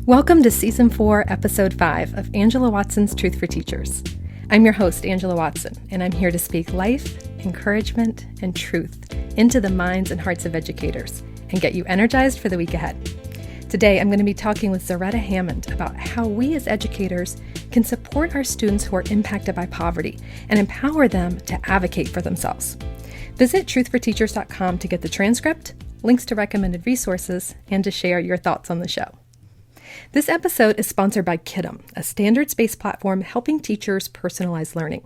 Welcome to Season 4, Episode 5 of Angela Watson's Truth for Teachers. I'm your host, Angela Watson, and I'm here to speak life, encouragement, and truth into the minds and hearts of educators and get you energized for the week ahead. Today, I'm going to be talking with Zaretta Hammond about how we as educators can support our students who are impacted by poverty and empower them to advocate for themselves. Visit truthforteachers.com to get the transcript, links to recommended resources, and to share your thoughts on the show. This episode is sponsored by Kiddom, a standards-based platform helping teachers personalize learning.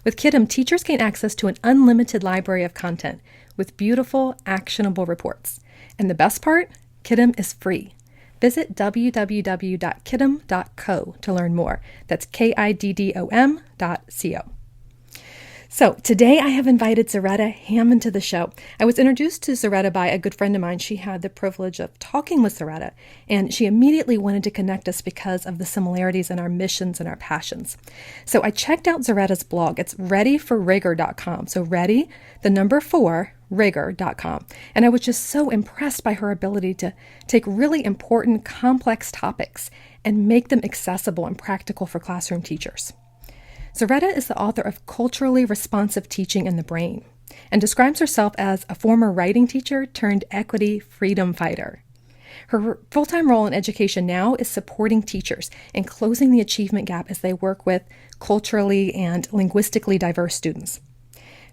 With Kiddom, teachers gain access to an unlimited library of content with beautiful, actionable reports. And the best part? Kiddom is free. Visit www.kiddom.co to learn more. That's kiddom.co. So today I have invited Zaretta Hammond to the show. I was introduced to Zaretta by a good friend of mine. She had the privilege of talking with Zaretta, and she immediately wanted to connect us because of the similarities in our missions and our passions. So I checked out Zaretta's blog. It's readyforrigor.com. So ready, the number 4, rigor.com. And I was just so impressed by her ability to take really important, complex topics and make them accessible and practical for classroom teachers. Zaretta is the author of Culturally Responsive Teaching in the Brain and describes herself as a former writing teacher turned equity freedom fighter. Her full-time role in education now is supporting teachers and closing the achievement gap as they work with culturally and linguistically diverse students.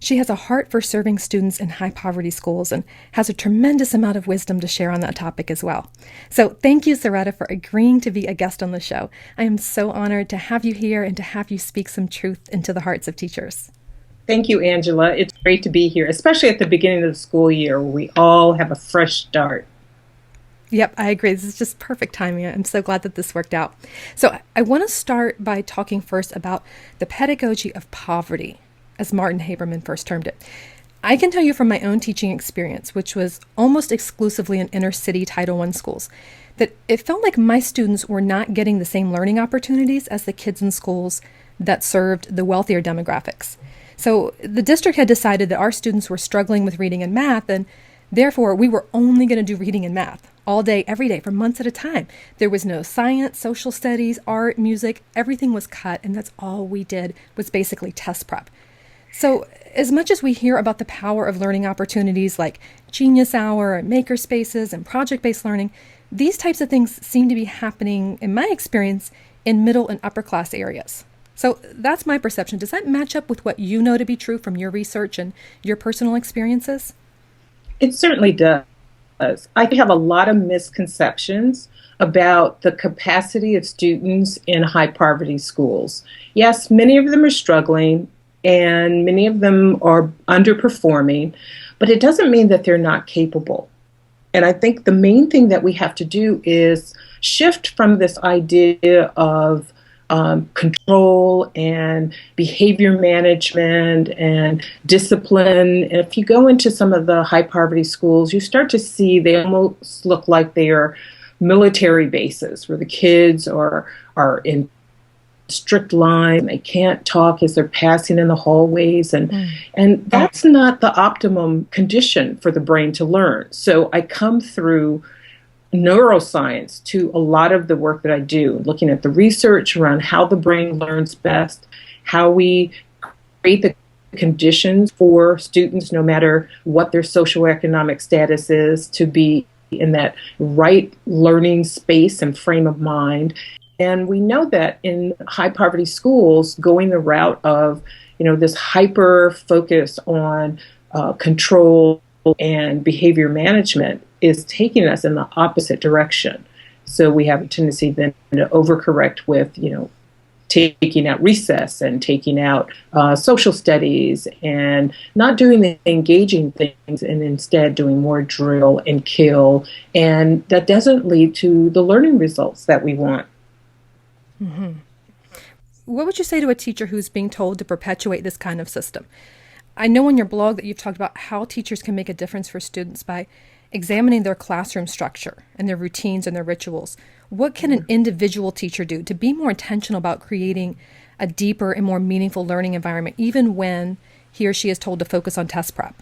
She has a heart for serving students in high-poverty schools and has a tremendous amount of wisdom to share on that topic as well. So thank you, Zaretta, for agreeing to be a guest on the show. I am so honored to have you here and to have you speak some truth into the hearts of teachers. Thank you, Angela. It's great to be here, especially at the beginning of the school year where we all have a fresh start. Yep, I agree. This is just perfect timing. I'm so glad that this worked out. So I want to start by talking first about the pedagogy of poverty, as Martin Haberman first termed it. I can tell you from my own teaching experience, which was almost exclusively in inner city Title I schools, that it felt like my students were not getting the same learning opportunities as the kids in schools that served the wealthier demographics. So the district had decided that our students were struggling with reading and math, and therefore we were only going to do reading and math all day, every day, for months at a time. There was no science, social studies, art, music, everything was cut, and that's all we did was basically test prep. So as much as we hear about the power of learning opportunities like Genius Hour and maker spaces and project-based learning, these types of things seem to be happening, in my experience, in middle and upper class areas. So that's my perception. Does that match up with what you know to be true from your research and your personal experiences? It certainly does. I have a lot of misconceptions about the capacity of students in high poverty schools. Yes, many of them are struggling, and many of them are underperforming, but it doesn't mean that they're not capable. And I think the main thing that we have to do is shift from this idea of control and behavior management and discipline. And if you go into some of the high poverty schools, you start to see they almost look like they are military bases where the kids are in strict line. They can't talk as they're passing in the hallways. And that's not the optimum condition for the brain to learn. So I come through neuroscience to a lot of the work that I do, looking at the research around how the brain learns best, how we create the conditions for students, no matter what their socioeconomic status is, to be in that right learning space and frame of mind. And we know that in high poverty schools, going the route of, this hyper focus on control and behavior management is taking us in the opposite direction. So we have a tendency then to overcorrect with, taking out recess and taking out social studies and not doing the engaging things and instead doing more drill and kill. And that doesn't lead to the learning results that we want. Mm-hmm. What would you say to a teacher who's being told to perpetuate this kind of system? I know on your blog that you've talked about how teachers can make a difference for students by examining their classroom structure and their routines and their rituals. What can an individual teacher do to be more intentional about creating a deeper and more meaningful learning environment, even when he or she is told to focus on test prep?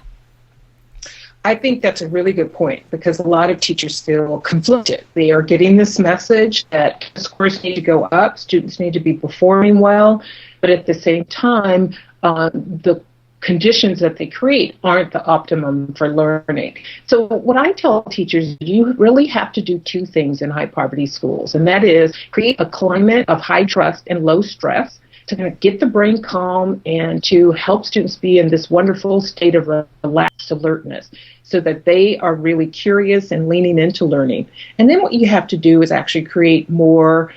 I think that's a really good point because a lot of teachers feel conflicted. They are getting this message that scores need to go up, students need to be performing well, but at the same time, the conditions that they create aren't the optimum for learning. So what I tell teachers, you really have to do two things in high poverty schools, and that is create a climate of high trust and low stress to kind of get the brain calm and to help students be in this wonderful state of relaxed alertness so that they are really curious and leaning into learning. And then what you have to do is actually create more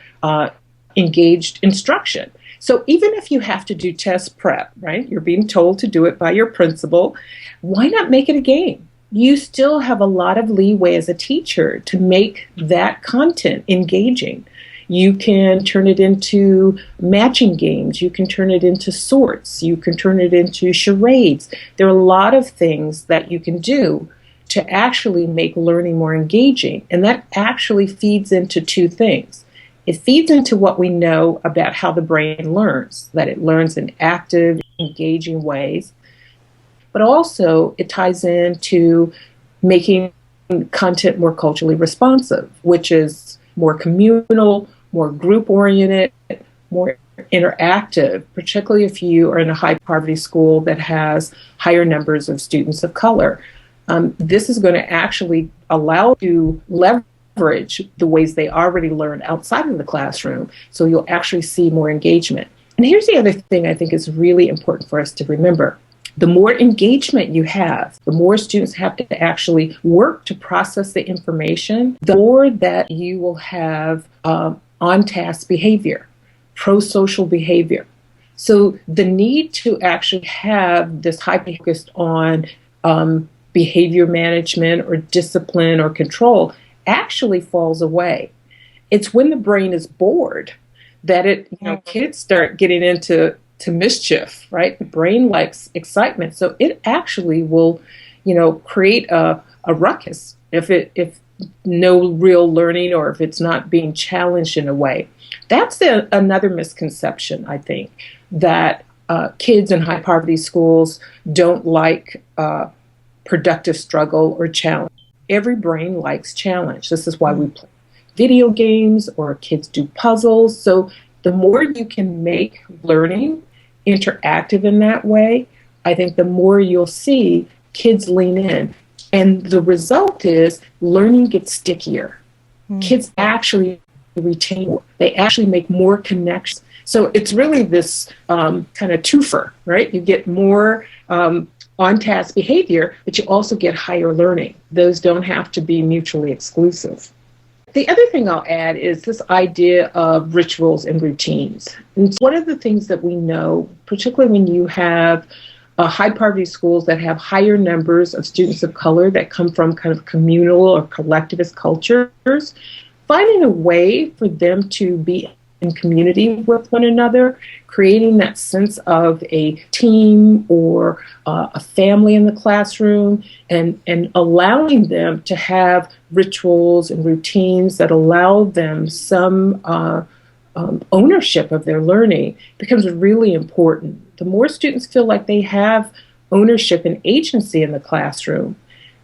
engaged instruction. So even if you have to do test prep, right, you're being told to do it by your principal, why not make it a game? You still have a lot of leeway as a teacher to make that content engaging. You can turn it into matching games. You can turn it into sorts. You can turn it into charades. There are a lot of things that you can do to actually make learning more engaging. And that actually feeds into two things. It feeds into what we know about how the brain learns, that it learns in active, engaging ways. But also it ties into making content more culturally responsive, which is more communal, more group-oriented, more interactive, particularly if you are in a high-poverty school that has higher numbers of students of color. This is going to actually allow you to leverage the ways they already learn outside of the classroom, so you'll actually see more engagement. And here's the other thing I think is really important for us to remember. The more engagement you have, the more students have to actually work to process the information, the more that you will have on-task behavior, pro-social behavior. So the need to actually have this high focus on behavior management or discipline or control actually falls away. It's when the brain is bored that kids start getting into mischief, right? The brain likes excitement. So it actually will, create a ruckus if no real learning or if it's not being challenged in a way. That's another misconception, I think, that kids in high poverty schools don't like productive struggle or challenge. Every brain likes challenge. This is why we play video games or kids do puzzles. So the more you can make learning interactive in that way, I think the more you'll see kids lean in. And the result is learning gets stickier. Kids actually retain, they actually make more connections. So it's really this kind of twofer, right? You get more on-task behavior, but you also get higher learning. Those don't have to be mutually exclusive. The other thing I'll add is this idea of rituals and routines. And one of the things that we know, particularly when you have high poverty schools that have higher numbers of students of color that come from kind of communal or collectivist cultures, finding a way for them to be in community with one another, creating that sense of a team or a family in the classroom, and allowing them to have rituals and routines that allow them some ownership of their learning becomes really important. The more students feel like they have ownership and agency in the classroom,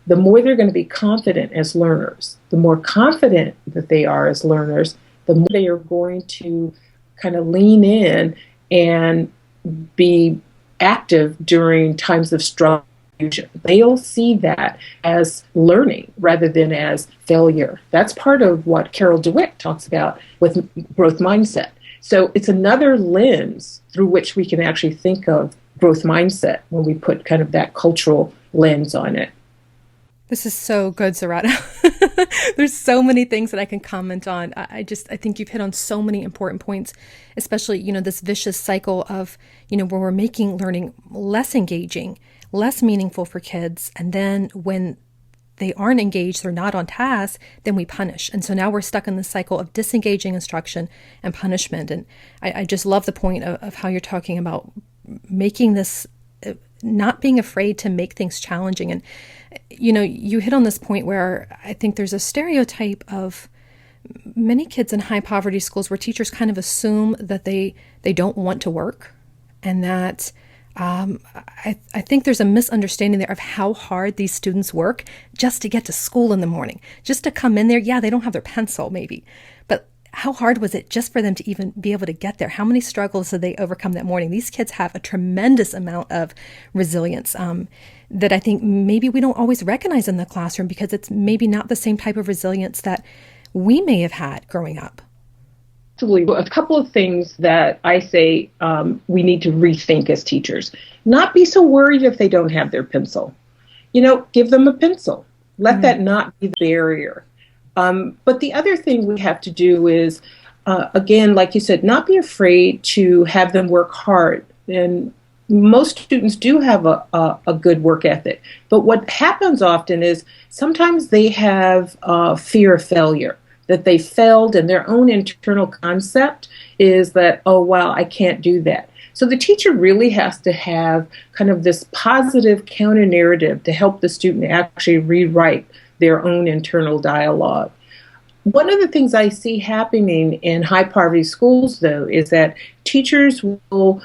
the more they're going to be confident as learners. The more confident that they are as learners, the more they are going to kind of lean in and be active during times of struggle. They'll see that as learning rather than as failure. That's part of what Carol DeWitt talks about with growth mindset. So it's another lens through which we can actually think of growth mindset when we put kind of that cultural lens on it. This is so good, Zaretta. There's so many things that I can comment on. I think you've hit on so many important points, especially, this vicious cycle of, where we're making learning less engaging, less meaningful for kids. And then when they aren't engaged, they're not on task, then we punish. And so now we're stuck in this cycle of disengaging instruction and punishment. And I just love the point of how you're talking about making this, not being afraid to make things challenging. And, you hit on this point where I think there's a stereotype of many kids in high poverty schools where teachers kind of assume that they don't want to work and that I think there's a misunderstanding there of how hard these students work just to get to school in the morning, just to come in there. Yeah, they don't have their pencil maybe, but how hard was it just for them to even be able to get there? How many struggles did they overcome that morning? These kids have a tremendous amount of resilience that I think maybe we don't always recognize in the classroom because it's maybe not the same type of resilience that we may have had growing up. Absolutely. A couple of things that I say we need to rethink as teachers. Not be so worried if they don't have their pencil. Give them a pencil. Let that not be the barrier. But the other thing we have to do is, again, like you said, not be afraid to have them work hard. And most students do have a good work ethic. But what happens often is sometimes they have fear of failure, that they failed, and their own internal concept is that, oh, wow, I can't do that. So the teacher really has to have kind of this positive counter narrative to help the student actually rewrite their own internal dialogue. One of the things I see happening in high poverty schools, though, is that teachers will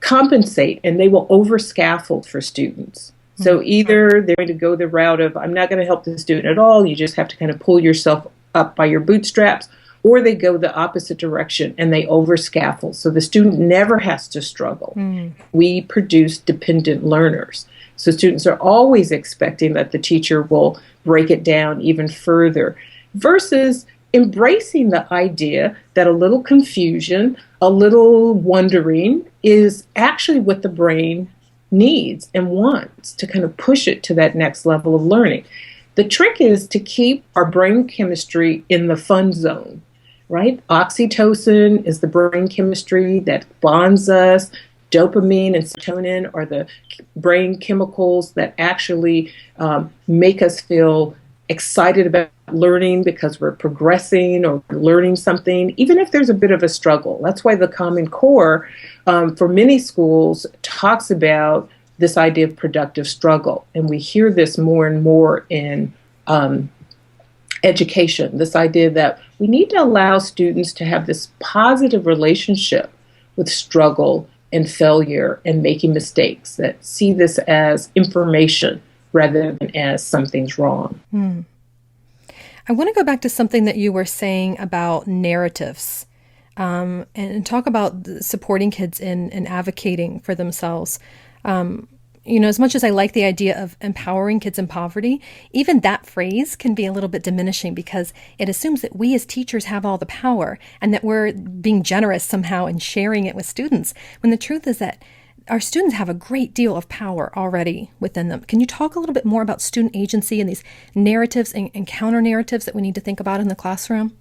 compensate and they will over scaffold for students. So either they're going to go the route of, I'm not going to help the student at all, you just have to kind of pull yourself up by your bootstraps, or they go the opposite direction and they over scaffold. So the student never has to struggle. We produce dependent learners. So students are always expecting that the teacher will break it down even further, versus embracing the idea that a little confusion, a little wondering is actually what the brain needs and wants to kind of push it to that next level of learning. The trick is to keep our brain chemistry in the fun zone, right? Oxytocin is the brain chemistry that bonds us. Dopamine and serotonin are the brain chemicals that actually make us feel excited about learning because we're progressing or learning something, even if there's a bit of a struggle. That's why the Common Core, for many schools, talks about this idea of productive struggle. And we hear this more and more in education, this idea that we need to allow students to have this positive relationship with struggle and failure and making mistakes, that see this as information rather than as something's wrong. I want to go back to something that you were saying about narratives and talk about supporting kids in advocating for themselves. As much as I like the idea of empowering kids in poverty, even that phrase can be a little bit diminishing because it assumes that we as teachers have all the power and that we're being generous somehow and sharing it with students, when the truth is that our students have a great deal of power already within them. Can you talk a little bit more about student agency and these narratives and counter narratives that we need to think about in the classroom?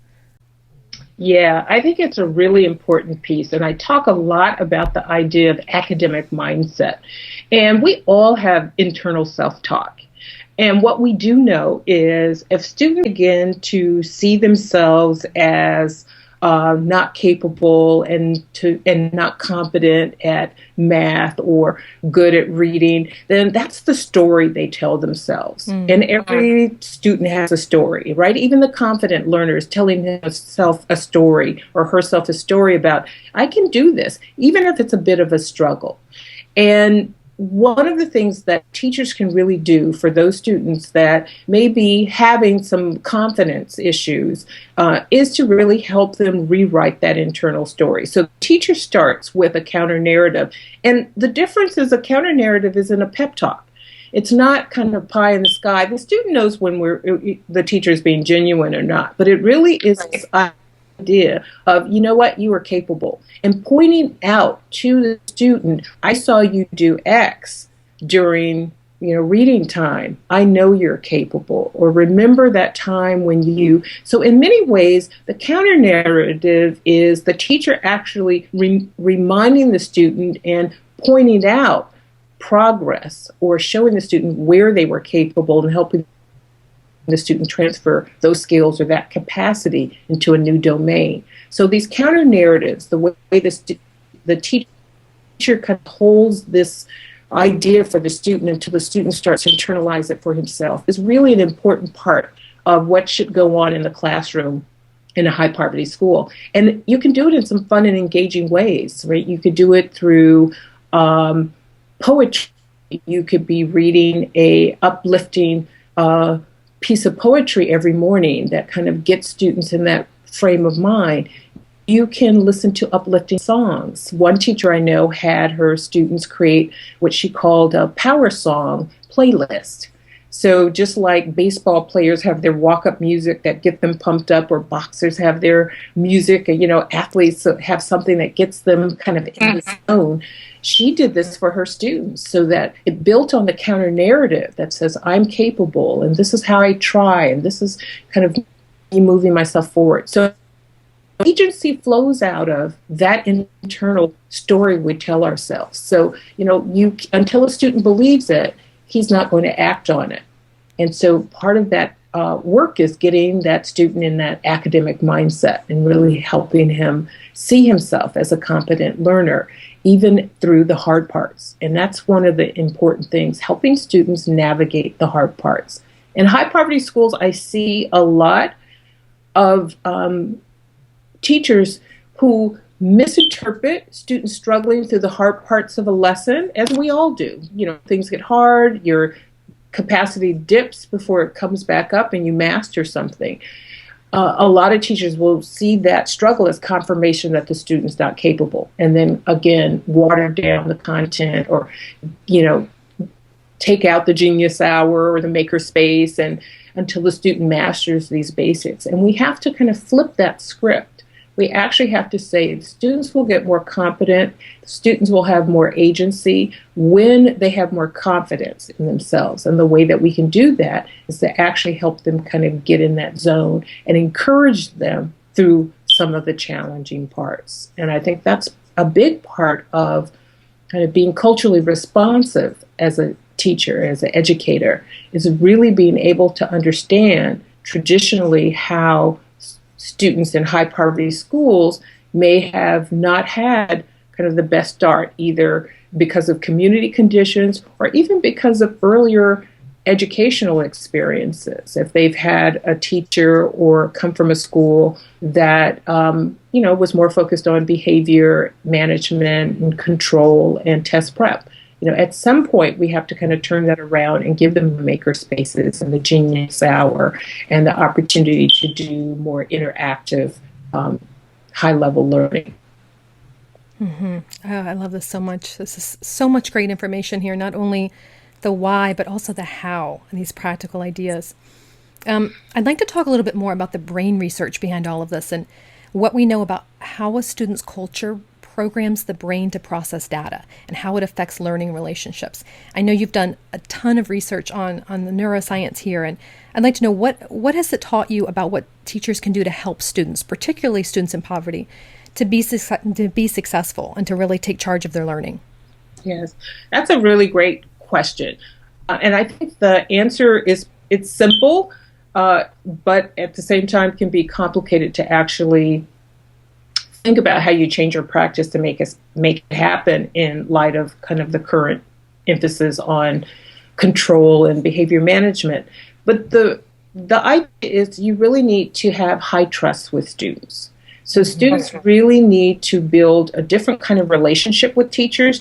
Yeah, I think it's a really important piece. And I talk a lot about the idea of academic mindset. And we all have internal self-talk. And what we do know is if students begin to see themselves as not capable and not competent at math or good at reading, then that's the story they tell themselves. And every student has a story, right? Even the confident learner is telling himself a story or herself a story about, I can do this, even if it's a bit of a struggle. And one of the things that teachers can really do for those students that may be having some confidence issues is to really help them rewrite that internal story. So the teacher starts with a counter narrative. And the difference is a counter narrative isn't a pep talk. It's not kind of pie in the sky. The student knows when the teacher is being genuine or not. But it really is this idea of, you know what, you are capable. And pointing out to the student, I saw you do X during, reading time. I know you're capable. Or remember that time when you... So in many ways, the counter narrative is the teacher actually reminding the student and pointing out progress or showing the student where they were capable and helping the student transfer those skills or that capacity into a new domain. So these counter narratives, the way the teacher kind of holds this idea for the student until the student starts to internalize it for himself, is really an important part of what should go on in the classroom in a high poverty school. And you can do it in some fun and engaging ways, right? You could do it through poetry. You could be reading a uplifting piece of poetry every morning that kind of gets students in that frame of mind. You can listen to uplifting songs. One teacher I know had her students create what she called a power song playlist. So just like baseball players have their walk-up music that get them pumped up, or boxers have their music, and athletes have something that gets them kind of in the zone, she did this for her students so that it built on the counter narrative that says, I'm capable, and this is how I try, and this is kind of me moving myself forward. So agency flows out of that internal story we tell ourselves. So, until a student believes it, he's not going to act on it. And so part of that work is getting that student in that academic mindset and really helping him see himself as a competent learner, even through the hard parts. And that's one of the important things, helping students navigate the hard parts. In high poverty schools, I see a lot of teachers who misinterpret students struggling through the hard parts of a lesson, as we all do. Things get hard, your capacity dips before it comes back up, and you master something. A lot of teachers will see that struggle as confirmation that the student's not capable, and then again water down the content, or take out the genius hour or the maker space, and until the student masters these basics. And we have to kind of flip that script. We actually have to say students will get more competent, students will have more agency when they have more confidence in themselves. And the way that we can do that is to actually help them kind of get in that zone and encourage them through some of the challenging parts. And I think that's a big part of kind of being culturally responsive as a teacher, as an educator, is really being able to understand traditionally how students in high poverty schools may have not had kind of the best start, either because of community conditions or even because of earlier educational experiences. If they've had a teacher or come from a school that was more focused on behavior management and control and test prep. At some point we have to kind of turn that around and give them the maker spaces and the genius hour and the opportunity to do more interactive, high-level learning. Mm-hmm. Oh, I love this so much. This is so much great information here, not only the why, but also the how and these practical ideas. I'd like to talk a little bit more about the brain research behind all of this and what we know about how a student's culture programs the brain to process data and how it affects learning relationships. I know you've done a ton of research on the neuroscience here, and I'd like to know what has it taught you about what teachers can do to help students, particularly students in poverty, to be successful and to really take charge of their learning? Yes, that's a really great question. And I think the answer is it's simple, but at the same time can be complicated to actually think about how you change your practice to make it happen in light of kind of the current emphasis on control and behavior management. But the idea is you really need to have high trust with students. So students really need to build a different kind of relationship with teachers.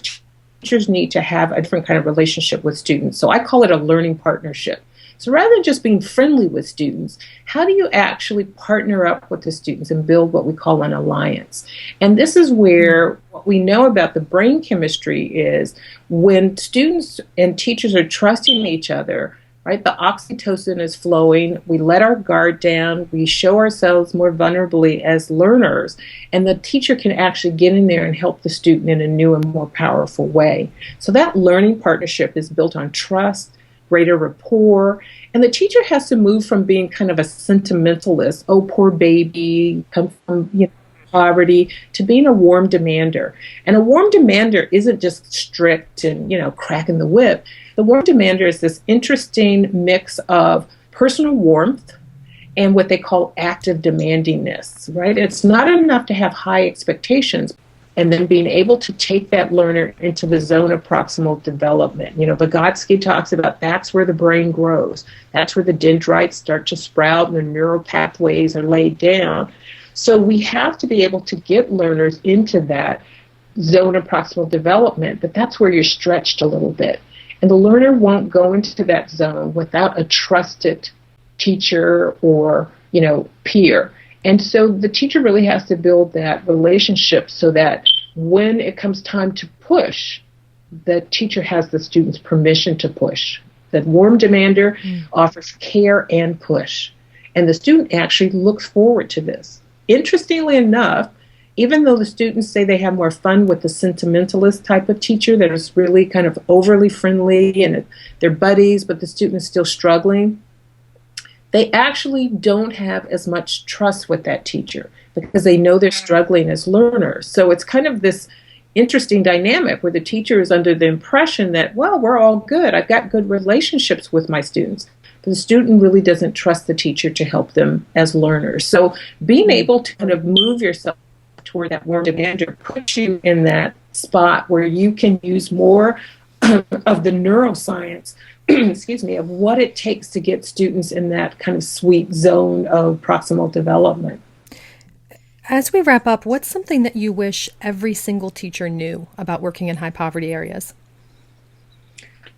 Teachers need to have a different kind of relationship with students. So I call it a learning partnership. So rather than just being friendly with students, how do you actually partner up with the students and build what we call an alliance? And this is where what we know about the brain chemistry is when students and teachers are trusting each other, right? The oxytocin is flowing. We let our guard down. We show ourselves more vulnerably as learners. And the teacher can actually get in there and help the student in a new and more powerful way. So that learning partnership is built on trust, greater rapport, and the teacher has to move from being kind of a sentimentalist, oh, poor baby, come from poverty, to being a warm demander. And a warm demander isn't just strict and, cracking the whip. The warm demander is this interesting mix of personal warmth and what they call active demandingness, right? It's not enough to have high expectations, and then being able to take that learner into the zone of proximal development. Vygotsky talks about that's where the brain grows. That's where the dendrites start to sprout and the neural pathways are laid down. So we have to be able to get learners into that zone of proximal development, but that's where you're stretched a little bit. And the learner won't go into that zone without a trusted teacher or, peer. And so the teacher really has to build that relationship so that when it comes time to push, the teacher has the student's permission to push. That warm demander offers care and push. And the student actually looks forward to this. Interestingly enough, even though the students say they have more fun with the sentimentalist type of teacher that is really kind of overly friendly and they're buddies, but the student is still struggling, they actually don't have as much trust with that teacher because they know they're struggling as learners. So it's kind of this interesting dynamic where the teacher is under the impression that, well, we're all good. I've got good relationships with my students. But the student really doesn't trust the teacher to help them as learners. So being able to kind of move yourself toward that warm demander puts you in that spot where you can use more of the neuroscience, of what it takes to get students in that kind of sweet zone of proximal development. As we wrap up, what's something that you wish every single teacher knew about working in high poverty areas?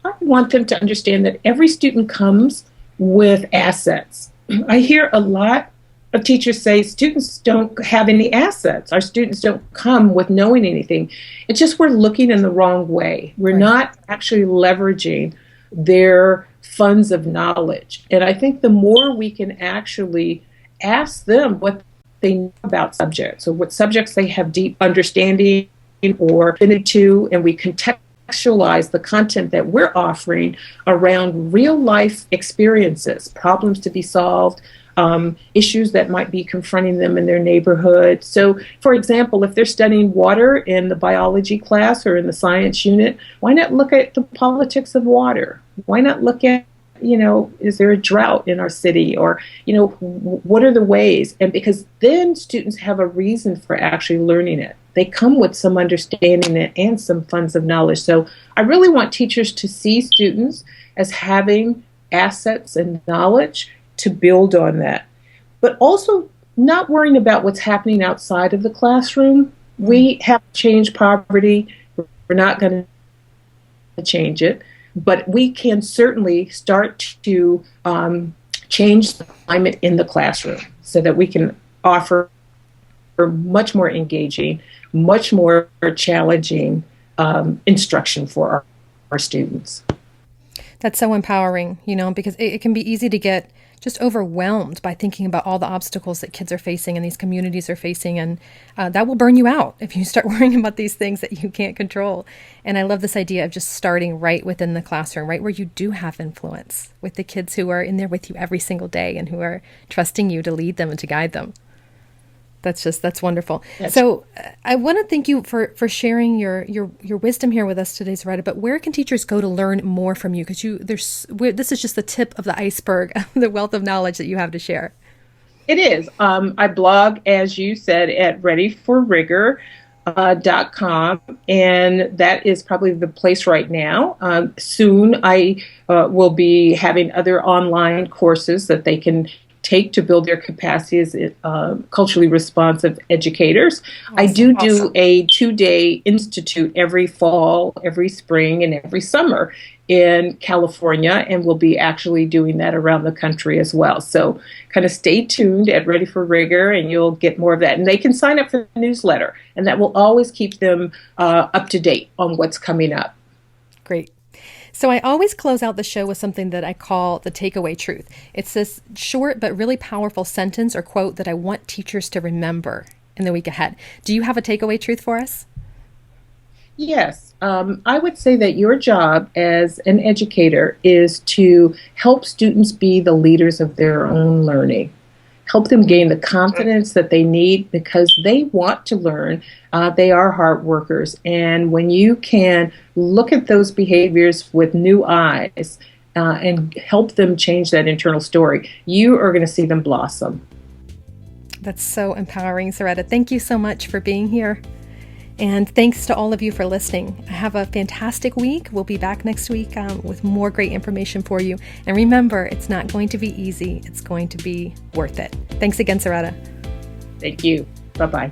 I want them to understand that every student comes with assets. I hear a lot of teachers say students don't have any assets. Our students don't come with knowing anything. It's just we're looking in the wrong way. We're not actually leveraging their funds of knowledge. And I think the more we can actually ask them what they know about subjects or what subjects they have deep understanding or affinity to, and we contextualize the content that we're offering around real life experiences, problems to be solved, issues that might be confronting them in their neighborhood. So, for example, if they're studying water in the biology class or in the science unit, why not look at the politics of water? Why not look at, is there a drought in our city? Or, what are the ways? And because then students have a reason for actually learning it. They come with some understanding and some funds of knowledge. So I really want teachers to see students as having assets and knowledge to build on that, but also not worrying about what's happening outside of the classroom. We have to change poverty. We're not going to change it, but we can certainly start to change the climate in the classroom so that we can offer much more engaging, much more challenging instruction for our students. That's so empowering, because it can be easy to get just overwhelmed by thinking about all the obstacles that kids are facing and these communities are facing. And that will burn you out if you start worrying about these things that you can't control. And I love this idea of just starting right within the classroom, right where you do have influence with the kids who are in there with you every single day and who are trusting you to lead them and to guide them. That's wonderful. So I want to thank you for sharing your wisdom here with us today, Zaretta. But where can teachers go to learn more from you? Because this is just the tip of the iceberg, the wealth of knowledge that you have to share. It is. I blog, as you said, at readyforrigor.com, and that is probably the place right now. Soon I will be having other online courses that they can take to build their capacity as culturally responsive educators. Awesome. I do a 2-day institute every fall, every spring, and every summer in California, and we'll be actually doing that around the country as well. So kind of stay tuned at Ready for Rigor, and you'll get more of that. And they can sign up for the newsletter, and that will always keep them up to date on what's coming up. Great. So I always close out the show with something that I call the takeaway truth. It's this short but really powerful sentence or quote that I want teachers to remember in the week ahead. Do you have a takeaway truth for us? Yes. I would say that your job as an educator is to help students be the leaders of their own learning. Help them gain the confidence that they need because they want to learn. They are hard workers. And when you can look at those behaviors with new eyes and help them change that internal story, you are going to see them blossom. That's so empowering, Zaretta. Thank you so much for being here. And thanks to all of you for listening. Have a fantastic week. We'll be back next week with more great information for you. And remember, it's not going to be easy. It's going to be worth it. Thanks again, Zaretta. Thank you. Bye-bye.